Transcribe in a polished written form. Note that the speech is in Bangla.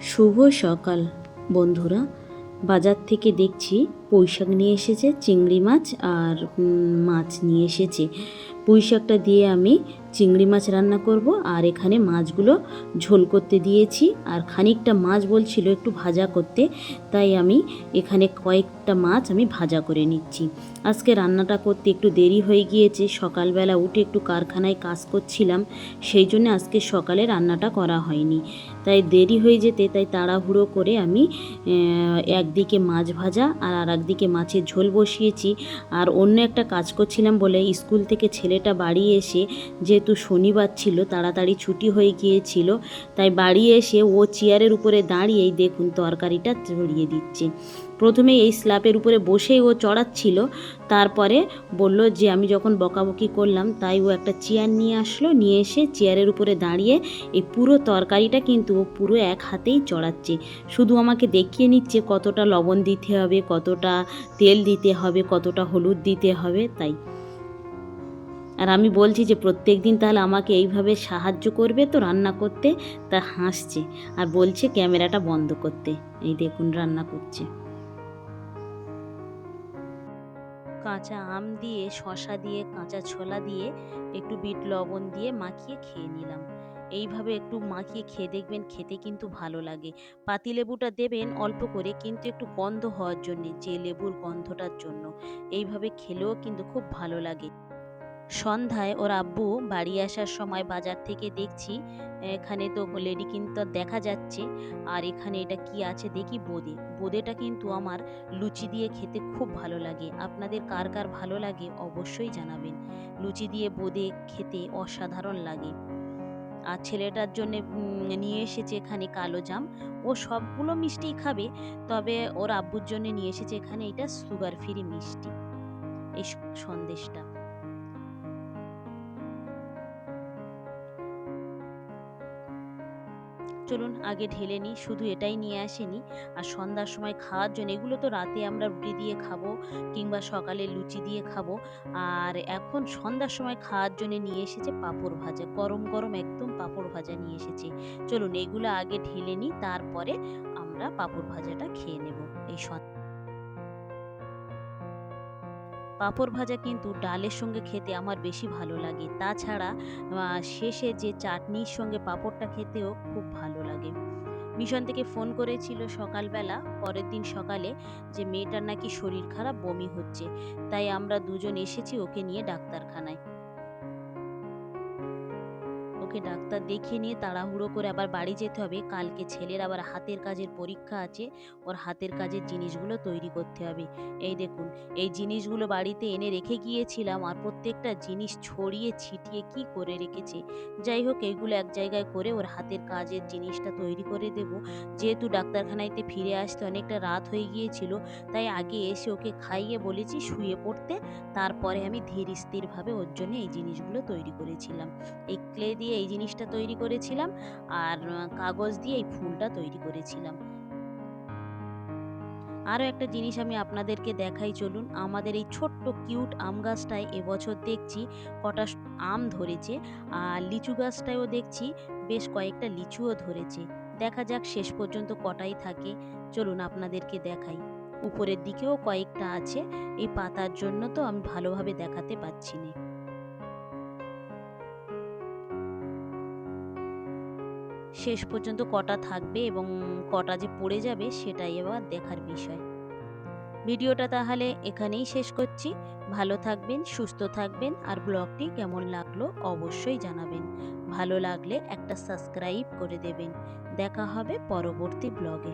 শুভ সকাল বন্ধুরা। বাজার থেকে দেখছি পুঁইশাক নিয়ে এসেছে, চিংড়ি মাছ আর মাছ নিয়ে এসেছে। পুঁইশাকটা দিয়ে আমি চিংড়ি মাছ রান্না করব, আর এখানে মাছগুলো ঝোল করতে দিয়েছি। আর খানিকটা মাছ বলছিল একটু ভাজা করতে, তাই আমি এখানে কয়েকটা মাছ আমি ভাজা করে নিচ্ছি। আজকে রান্নাটা করতে একটু দেরি হয়ে গিয়েছে, সকালবেলা উঠে একটু কারখানায় কাজ করছিলাম, সেই জন্য আজকে সকালে রান্নাটা করা হয়নি। তাই দেরি হয়ে যেতে তাই তাড়াহুড়ো করে আমি একদিকে মাছ ভাজা আর একদিকে মাছের ঝোল বসিয়েছি। আর অন্য একটা কাজ করছিলাম বলে স্কুল থেকে ছেলেটা বাড়ি এসে, যেহেতু শনিবার ছিল তাড়াতাড়ি ছুটি হয়ে গিয়েছিল, তাই বাড়ি এসে ও চেয়ারের উপরে দাঁড়িয়েই দেখুন তরকারিটা চড়িয়ে দিচ্ছে। প্রথমে এই স্ল্যাবের উপরে বসেই ও চড়াচ্ছিল, তারপরে বলল যে আমি যখন বকাবকি করলাম তাই ও একটা চেয়ার নিয়ে আসলো, নিয়ে এসে চেয়ারের উপরে দাঁড়িয়ে এই পুরো তরকারিটা কিন্তু ও পুরো এক হাতেই চড়াচ্ছে। শুধু আমাকে দেখিয়ে নিচ্ছে কতটা লবণ দিতে হবে, কতটা তেল দিতে হবে, কতটা হলুদ দিতে হবে। তাই আর আমি বলছি যে প্রত্যেক দিন তাহলে আমাকে এইভাবে সাহায্য করবে তো রান্না করতে। তা হাসছে আর বলছে ক্যামেরাটা বন্ধ করতে। এই দেখুন রান্না করছে। কাঁচা আম দিয়ে, শসা দিয়ে, কাঁচা ছোলা দিয়ে, একটু বিট লবণ দিয়ে মাখিয়ে খেয়ে নিলাম। এইভাবে একটু মাখিয়ে খেয়ে দেখবেন, খেতে কিন্তু ভালো লাগে। পাতিলেবুটা দেবেন অল্প করে, কিন্তু একটু গন্ধ হওয়ার জন্যে, যে লেবুর গন্ধটার জন্য। এইভাবে খেলেও কিন্তু খুব ভালো লাগে। সন্ধ্যায় ওর আব্বু বাড়ি আসার সময় বাজার থেকে দেখছি এখানে তো লেডি কিন্তু দেখা যাচ্ছে। আর এখানে এটা কি আছে দেখি, বোঁদে। বোঁদেটা কিন্তু আমার লুচি দিয়ে খেতে খুব ভালো লাগে। আপনাদের কার কার ভালো লাগে অবশ্যই জানাবেন। লুচি দিয়ে বোঁদে খেতে অসাধারণ লাগে। আর ছেলেটার জন্য নিয়ে এসেছে এখানে কালো জাম। ও সবগুলো মিষ্টিই খাবে, তবে ওর আব্বুর জন্য নিয়ে এসেছে এখানে এটা সুগার ফ্রি মিষ্টি, এই সন্দেশটা। চলুন আগে ঢেলে নিই। শুধু এটাই নিয়ে আসেনি, আর সন্ধ্যার সময় খাওয়ার জন্য এগুলো তো রাতে আমরা রুটি দিয়ে খাবো কিংবা সকালে লুচি দিয়ে খাবো। আর এখন সন্ধ্যার সময় খাওয়ার জন্য নিয়ে এসেছে পাঁপড় ভাজা, গরম গরম একদম পাঁপড় ভাজা নিয়ে এসেছে। চলুন এগুলো আগে ঢেলে নিই, তারপরে আমরা পাঁপড় ভাজাটা খেয়ে নেব। এই পাঁপড় ভাজা কিন্তু ডালের সঙ্গে খেতে আমার বেশি ভালো লাগে। তাছাড়া শেষে যে চাটনির সঙ্গে পাঁপড়টা খেতেও খুব ভালো লাগে। মিশন থেকে ফোন করেছিল সকালবেলা, পরের দিন সকালে, যে মেয়েটার নাকি শরীর খারাপ, বমি হচ্ছে। তাই আমরা দুজন এসেছি ওকে নিয়ে ডাক্তারখানায়। ওকে ডাক্তার দেখিয়ে নিয়ে তাড়াহুড়ো করে আবার বাড়ি যেতে হবে। কালকে ছেলের আবার হাতের কাজের পরীক্ষা আছে, ওর হাতের কাজের জিনিসগুলো তৈরি করতে হবে। এই দেখুন, এই জিনিসগুলো বাড়িতে এনে রেখে গিয়েছিলাম, আর প্রত্যেকটা জিনিস ছড়িয়ে ছিটিয়ে কি করে রেখেছে। যাই হোক, এইগুলো এক জায়গায় করে ওর হাতের কাজের জিনিসটা তৈরি করে দেব। যেহেতু ডাক্তারখানাইতে ফিরে আসতে অনেকটা রাত হয়ে গিয়েছিল, তাই আগে এসে ওকে খাইয়ে বলেছি শুয়ে পড়তে। তারপরে আমি ধীর স্থিরভাবে ওর জন্য এই জিনিসগুলো তৈরি করেছিলাম। এই ক্লে দিয়ে এই জিনিসটা তৈরি করেছিলাম, আর কাগজ দিয়ে এই ফুলটা তৈরি করেছিলাম। আরও একটা জিনিস আমি আপনাদেরকে দেখাই, চলুন। আমাদের এই ছোট্ট কিউট আম গাছটায় এবছর দেখছি কটা আম ধরেছে, আর লিচু গাছটায়ও দেখছি বেশ কয়েকটা লিচুও ধরেছে। দেখা যাক শেষ পর্যন্ত কটাই থাকে। চলুন আপনাদেরকে দেখাই। উপরের দিকেও কয়েকটা আছে, এই পাতার জন্য তো আমি ভালোভাবে দেখাতে পাচ্ছি না। শেষ পর্যন্ত কটা থাকবে এবং কটা যে পড়ে যাবে সেটাই এবার দেখার বিষয়। ভিডিওটা তাহলে এখানেই শেষ করছি। ভালো থাকবেন, সুস্থ থাকবেন, আর ব্লগটি কেমন লাগলো অবশ্যই জানাবেন। ভালো লাগলে একটা সাবস্ক্রাইব করে দেবেন। দেখা হবে পরবর্তী ব্লগে।